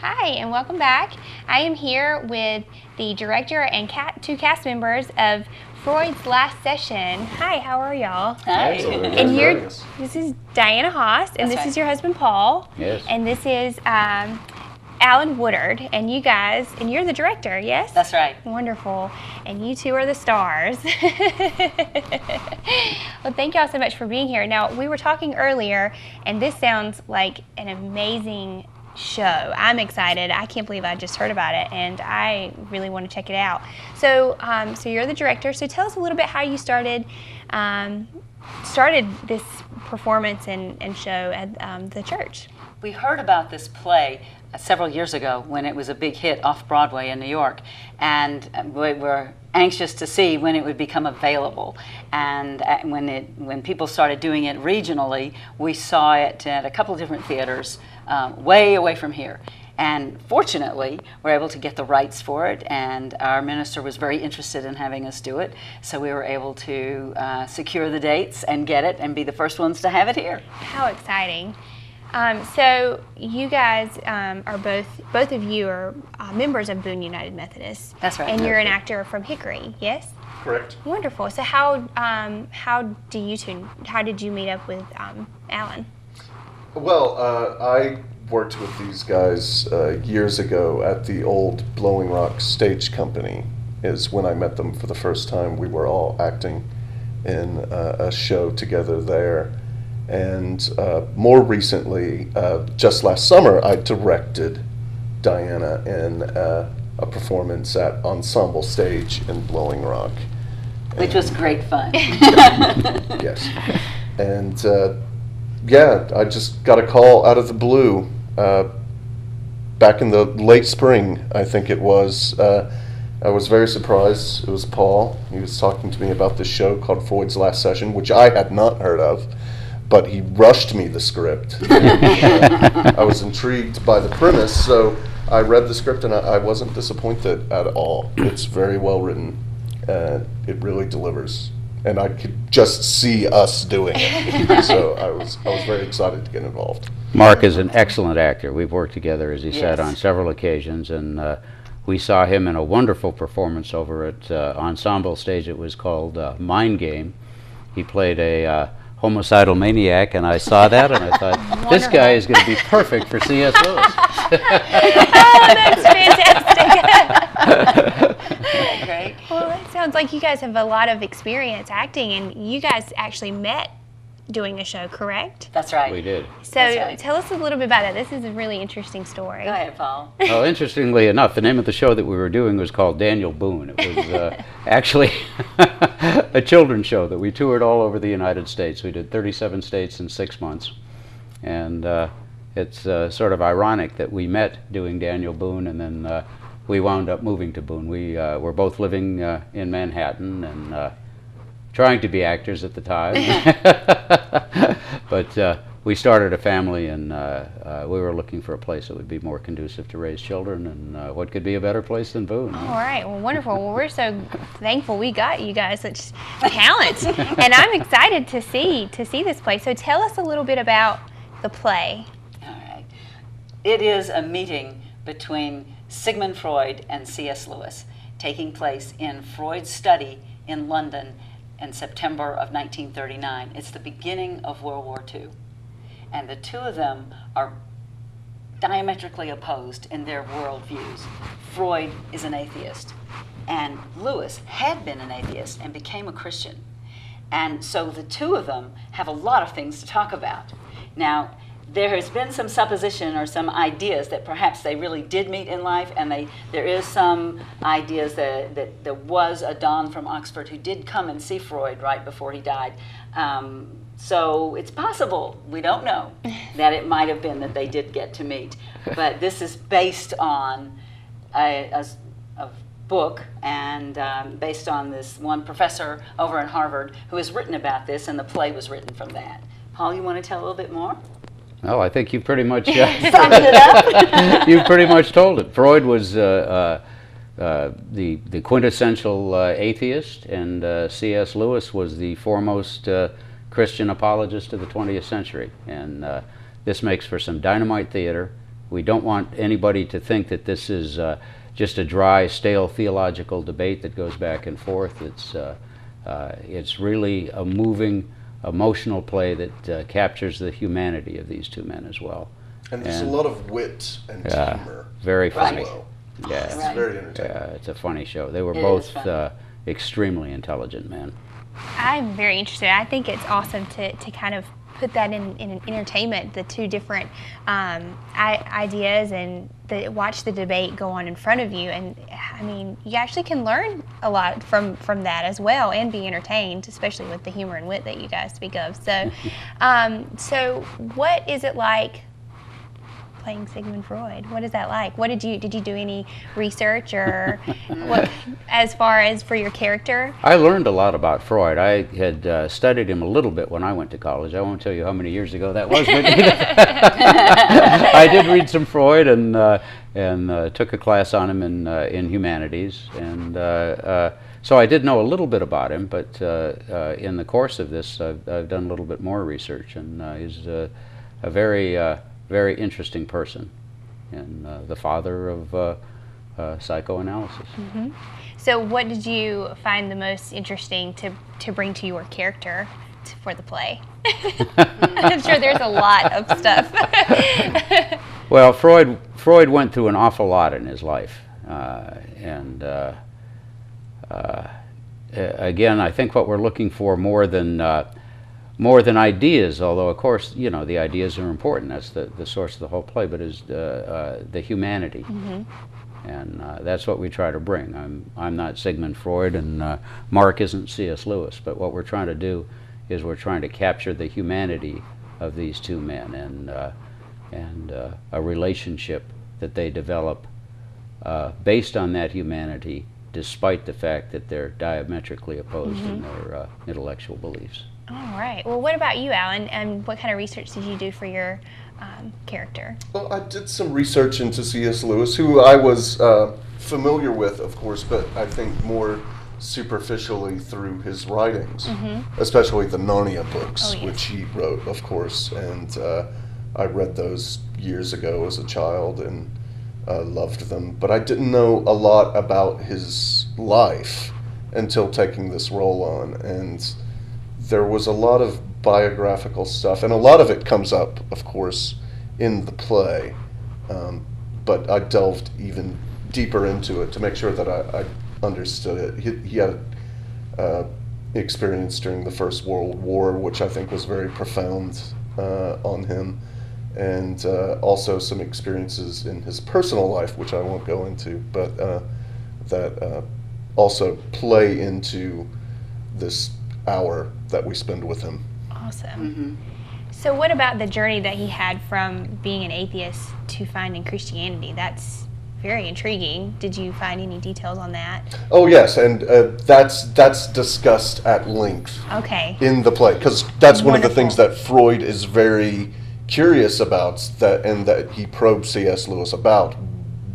Hi, and welcome back. I am here with the director and two cast members of Freud's Last Session. Hi, how are y'all? Hi. And this is Diana Haas, and this is your husband Paul. Yes. And this is Alan Woodard, and you guys, and you're the director, yes? That's right. Wonderful. And you two are the stars. Well, thank y'all so much for being here. Now, we were talking earlier, and this sounds like an amazing show. I'm excited. I can't believe I just heard about it, and I really want to check it out. So, so you're the director. So tell us a little bit how you started this performance and show at the church. We heard about this play several years ago when it was a big hit off Broadway in New York, and we were anxious to see when it would become available. And when people started doing it regionally, we saw it at a couple of different theaters way away from here. And fortunately, we're able to get the rights for it, and our minister was very interested in having us do it. So we were able to secure the dates and get it and be the first ones to have it here. How exciting. So you guys are both of you are members of Boone United Methodist. That's right. And you're an actor from Hickory, yes? Correct. Wonderful. So how did you meet up with Alan? Well, I worked with these guys years ago at the old Blowing Rock Stage Company is when I met them for the first time. We were all acting in a show together there. And more recently, just last summer, I directed Diana in a performance at Ensemble Stage in Blowing Rock. Which was great fun. Yes. And yeah, I just got a call out of the blue back in the late spring, I think it was. I was very surprised. It was Paul. He was talking to me about this show called Freud's Last Session, which I had not heard of. But he rushed me the script. I was intrigued by the premise, so I read the script and I wasn't disappointed at all. It's very well written. It really delivers, and I could just see us doing it. So I was very excited to get involved. Mark is an excellent actor. We've worked together, as he said, Yes. on several occasions, and we saw him in a wonderful performance over at Ensemble Stage. It was called Mind Game. He played a homicidal maniac, and I saw that, and I thought, this guy is going to be perfect for C.S. Lewis. Oh, that's fantastic. Great. Well, it sounds like you guys have a lot of experience acting, and you guys actually met doing a show, correct? That's right. We did. So That's right. tell us a little bit about it. This is a really interesting story. Go ahead, Paul. Well, interestingly enough, the name of the show that we were doing was called Daniel Boone. It was actually a children's show that we toured all over the United States. We did 37 states in 6 months. And it's sort of ironic that we met doing Daniel Boone, and then we wound up moving to Boone. We were both living in Manhattan and trying to be actors at the time. But we started a family, and we were looking for a place that would be more conducive to raise children, and what could be a better place than Boone? All right, well, wonderful. Well, we're so thankful we got you guys such talent, and I'm excited to see this play. So tell us a little bit about the play. All right. It is a meeting between Sigmund Freud and C.S. Lewis, taking place in Freud's study in London in September of 1939. It's the beginning of World War II. And the two of them are diametrically opposed in their worldviews. Freud is an atheist, and Lewis had been an atheist and became a Christian. And so the two of them have a lot of things to talk about. Now, there has been some supposition or some ideas that perhaps they really did meet in life, and there is some ideas that there was a Don from Oxford who did come and see Freud right before he died. So it's possible, we don't know, that it might have been that they did get to meet. But this is based on a book, and based on this one professor over in Harvard who has written about this, and the play was written from that. Paul, you want to tell a little bit more? Well, I think you pretty much Summed it up? you pretty much told it. Freud was the quintessential atheist, and C.S. Lewis was the foremost Christian apologist of the 20th century. And this makes for some dynamite theater. We don't want anybody to think that this is just a dry, stale theological debate that goes back and forth. It's really a moving, emotional play that captures the humanity of these two men as well. And there's a lot of wit and humor. Very funny. As well. Yeah, It's very entertaining. yeah, it's a funny show. They were It both is funny. extremely intelligent men. I'm very interested. I think it's awesome to kind of put that in an entertainment, the two different ideas, and watch the debate go on in front of you. And I mean, you actually can learn a lot from that as well, and be entertained, especially with the humor and wit that you guys speak of. So, so what is it like playing Sigmund Freud? What is that like? What did you do any research or what, as far as for your character? I learned a lot about Freud. I had studied him a little bit when I went to college. I won't tell you how many years ago that was, but I did read some Freud and took a class on him in humanities, and so I did know a little bit about him. But in the course of this, I've done a little bit more research, and he's a very interesting person, and the father of psychoanalysis. Mm-hmm. So what did you find the most interesting to bring to your character for the play? I'm sure there's a lot of stuff. Well, Freud went through an awful lot in his life, and again, I think what we're looking for more than ideas, although of course, you know, the ideas are important. That's the source of the whole play, but is the humanity. Mm-hmm. And that's what we try to bring. I'm not Sigmund Freud, and Mark isn't C.S. Lewis, but what we're trying to do is we're trying to capture the humanity of these two men, and a relationship that they develop based on that humanity, despite the fact that they're diametrically opposed in their intellectual beliefs. All right. Well, what about you, Alan? And what kind of research did you do for your character? Well, I did some research into C.S. Lewis, who I was familiar with, of course, but I think more superficially through his writings, especially the Narnia books, which he wrote, of course. And I read those years ago as a child and loved them. But I didn't know a lot about his life until taking this role on. And there was a lot of biographical stuff, and a lot of it comes up, of course, in the play. But I delved even deeper into it to make sure that I understood it. He had experience during the First World War, which I think was very profound on him, and also some experiences in his personal life, which I won't go into, but that also play into this hour that we spend with him. Awesome. Mm-hmm. So what about the journey that he had from being an atheist to finding Christianity? That's very intriguing. Did you find any details on that? Oh yes, and that's discussed at length in the play, because that's one of the things that Freud is very curious about, that he probes C.S. Lewis about.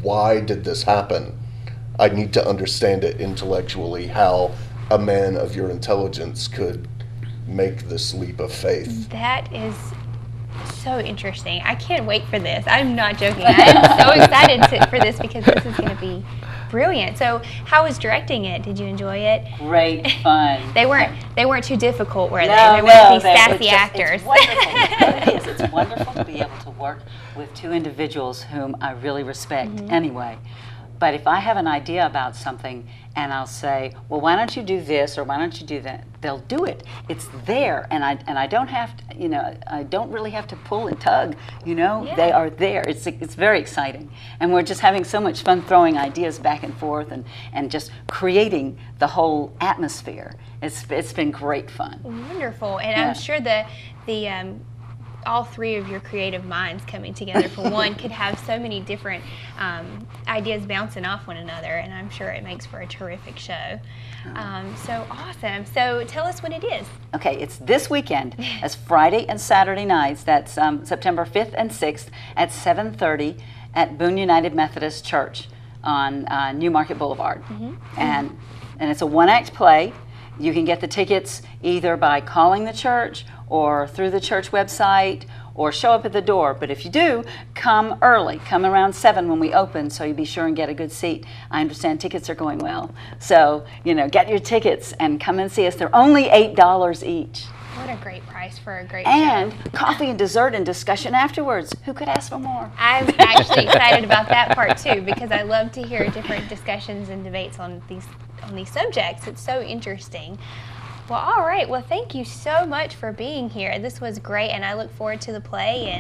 Why did this happen? I need to understand it intellectually, how a man of your intelligence could make this leap of faith. That is so interesting. I can't wait for this. I'm not joking. I'm so excited for this, because this is going to be brilliant. So how was directing it? Did you enjoy it? Great fun. They weren't too difficult, were they? No, They weren't these sassy actors. It's wonderful. It's wonderful to be able to work with two individuals whom I really respect anyway. But if I have an idea about something and I'll say, well, why don't you do this or why don't you do that? They'll do it. It's there, and I don't have to, I don't really have to pull and tug. Yeah. They are there. It's very exciting, and we're just having so much fun throwing ideas back and forth and just creating the whole atmosphere. It's been great fun. Wonderful, and I'm sure the all three of your creative minds coming together for one could have so many different ideas bouncing off one another, and I'm sure it makes for a terrific show. So awesome. So tell us when it is. Okay, it's this weekend. It's Friday and Saturday nights. That's September 5th and 6th at 7:30 at Boone United Methodist Church on New Market Boulevard. And it's a one-act play. You can get the tickets either by calling the church or through the church website, or show up at the door. But if you do, come early. Come around 7 when we open, so you be sure and get a good seat. I understand tickets are going well. So, get your tickets and come and see us. They're only $8 each. What a great price for a great show. And coffee and dessert and discussion afterwards. Who could ask for more? I'm actually excited about that part too, because I love to hear different discussions and debates on these subjects. It's so interesting. Well, all right. Well, thank you so much for being here. This was great, and I look forward to the play,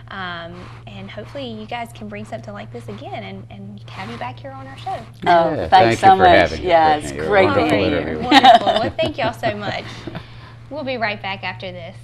and hopefully you guys can bring something like this again and have you back here on our show. Oh, Yeah, thanks thank you so for much. having us, Yeah, Brittany. it's You're a great to wonderful be here. interviewer. Wonderful. Well, thank y'all so much. We'll be right back after this.